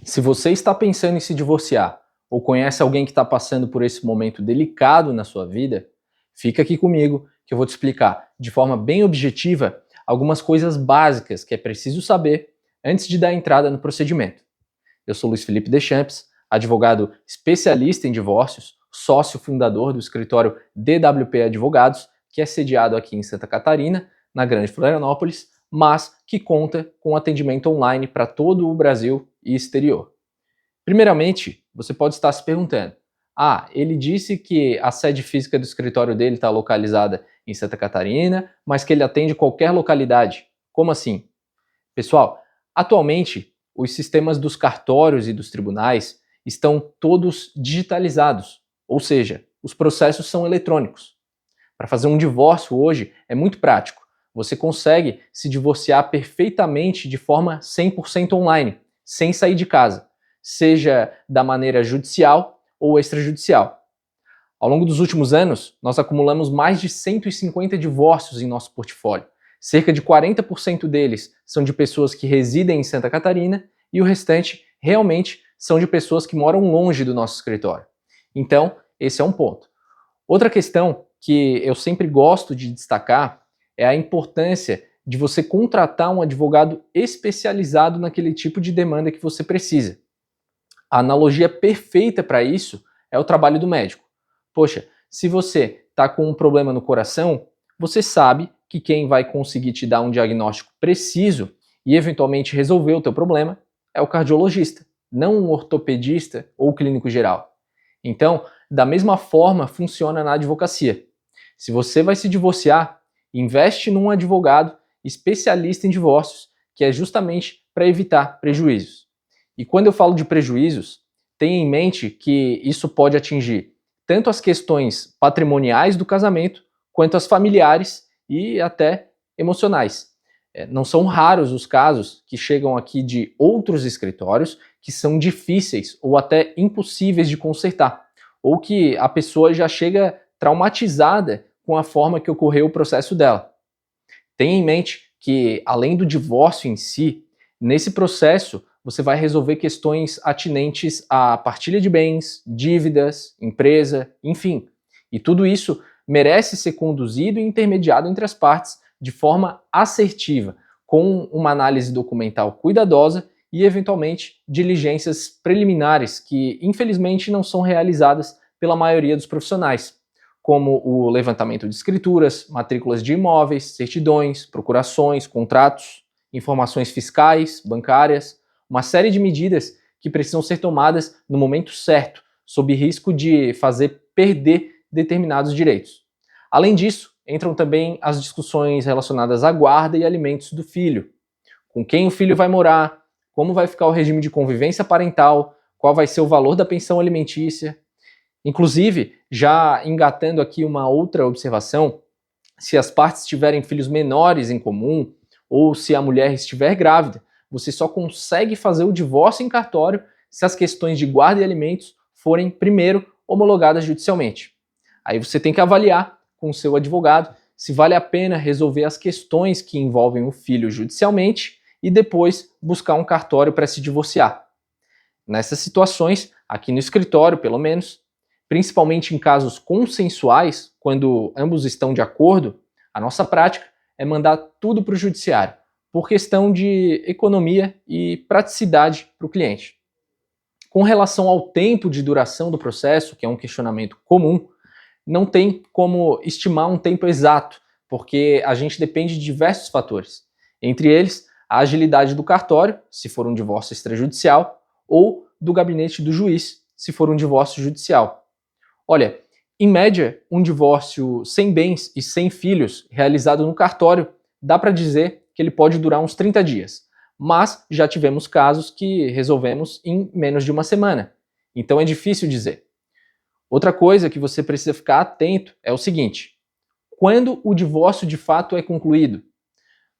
Se você está pensando em se divorciar ou conhece alguém que está passando por esse momento delicado na sua vida, fica aqui comigo que eu vou te explicar de forma bem objetiva algumas coisas básicas que é preciso saber antes de dar entrada no procedimento. Eu sou Luiz Felipe Deschamps, advogado especialista em divórcios, sócio fundador do escritório DWP Advogados, que é sediado aqui em Santa Catarina, na Grande Florianópolis, mas que conta com atendimento online para todo o Brasil e exterior. Primeiramente, você pode estar se perguntando: ele disse que a sede física do escritório dele está localizada em Santa Catarina, mas que ele atende qualquer localidade. Como assim? Pessoal, atualmente, os sistemas dos cartórios e dos tribunais estão todos digitalizados, ou seja, os processos são eletrônicos. Para fazer um divórcio hoje é muito prático. Você consegue se divorciar perfeitamente de forma 100% online, sem sair de casa, seja da maneira judicial ou extrajudicial. Ao longo dos últimos anos, nós acumulamos mais de 150 divórcios em nosso portfólio. Cerca de 40% deles são de pessoas que residem em Santa Catarina e o restante realmente são de pessoas que moram longe do nosso escritório. Então, esse é um ponto. Outra questão que eu sempre gosto de destacar é a importância de você contratar um advogado especializado naquele tipo de demanda que você precisa. A analogia perfeita para isso é o trabalho do médico. Poxa, se você está com um problema no coração, você sabe que quem vai conseguir te dar um diagnóstico preciso e eventualmente resolver o teu problema é o cardiologista, não um ortopedista ou clínico geral. Então, da mesma forma funciona na advocacia. Se você vai se divorciar, investe num advogado especialista em divórcios, que é justamente para evitar prejuízos. E quando eu falo de prejuízos, tenha em mente que isso pode atingir tanto as questões patrimoniais do casamento, quanto as familiares e até emocionais. Não são raros os casos que chegam aqui de outros escritórios que são difíceis ou até impossíveis de consertar, ou que a pessoa já chega traumatizada com a forma que ocorreu o processo dela. Tenha em mente que, além do divórcio em si, nesse processo você vai resolver questões atinentes à partilha de bens, dívidas, empresa, enfim. E tudo isso merece ser conduzido e intermediado entre as partes de forma assertiva, com uma análise documental cuidadosa e, eventualmente, diligências preliminares que, infelizmente, não são realizadas pela maioria dos profissionais, como o levantamento de escrituras, matrículas de imóveis, certidões, procurações, contratos, informações fiscais, bancárias, uma série de medidas que precisam ser tomadas no momento certo, sob risco de fazer perder determinados direitos. Além disso, entram também as discussões relacionadas à guarda e alimentos do filho. Com quem o filho vai morar, como vai ficar o regime de convivência parental, qual vai ser o valor da pensão alimentícia. Inclusive, já engatando aqui uma outra observação, se as partes tiverem filhos menores em comum, ou se a mulher estiver grávida, você só consegue fazer o divórcio em cartório se as questões de guarda e alimentos forem primeiro homologadas judicialmente. Aí você tem que avaliar com o seu advogado se vale a pena resolver as questões que envolvem o filho judicialmente e depois buscar um cartório para se divorciar. Nessas situações, aqui no escritório pelo menos, principalmente em casos consensuais, quando ambos estão de acordo, a nossa prática é mandar tudo para o judiciário, por questão de economia e praticidade para o cliente. Com relação ao tempo de duração do processo, que é um questionamento comum, não tem como estimar um tempo exato, porque a gente depende de diversos fatores. Entre eles, a agilidade do cartório, se for um divórcio extrajudicial, ou do gabinete do juiz, se for um divórcio judicial. Olha, em média, um divórcio sem bens e sem filhos, realizado no cartório, dá para dizer que ele pode durar uns 30 dias. Mas já tivemos casos que resolvemos em menos de uma semana. Então é difícil dizer. Outra coisa que você precisa ficar atento é o seguinte: quando o divórcio de fato é concluído?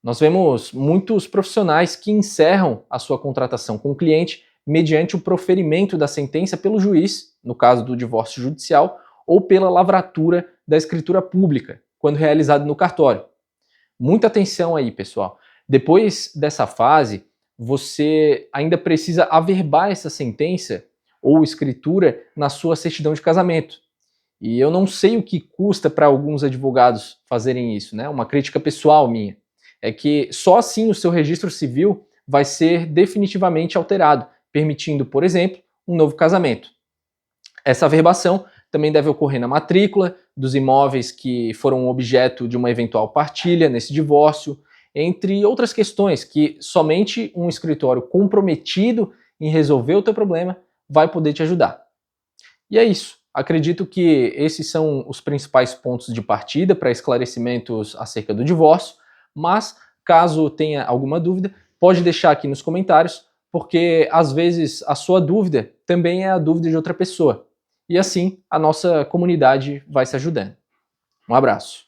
Nós vemos muitos profissionais que encerram a sua contratação com o cliente mediante o proferimento da sentença pelo juiz, no caso do divórcio judicial, ou pela lavratura da escritura pública, quando realizado no cartório. Muita atenção aí, pessoal. Depois dessa fase, você ainda precisa averbar essa sentença ou escritura na sua certidão de casamento. E eu não sei o que custa para alguns advogados fazerem isso, né? Uma crítica pessoal minha. É que só assim o seu registro civil vai ser definitivamente alterado, permitindo, por exemplo, um novo casamento. Essa averbação também deve ocorrer na matrícula dos imóveis que foram objeto de uma eventual partilha nesse divórcio, entre outras questões que somente um escritório comprometido em resolver o teu problema vai poder te ajudar. E é isso. Acredito que esses são os principais pontos de partida para esclarecimentos acerca do divórcio, mas caso tenha alguma dúvida, pode deixar aqui nos comentários, porque às vezes a sua dúvida também é a dúvida de outra pessoa. E assim a nossa comunidade vai se ajudando. Um abraço.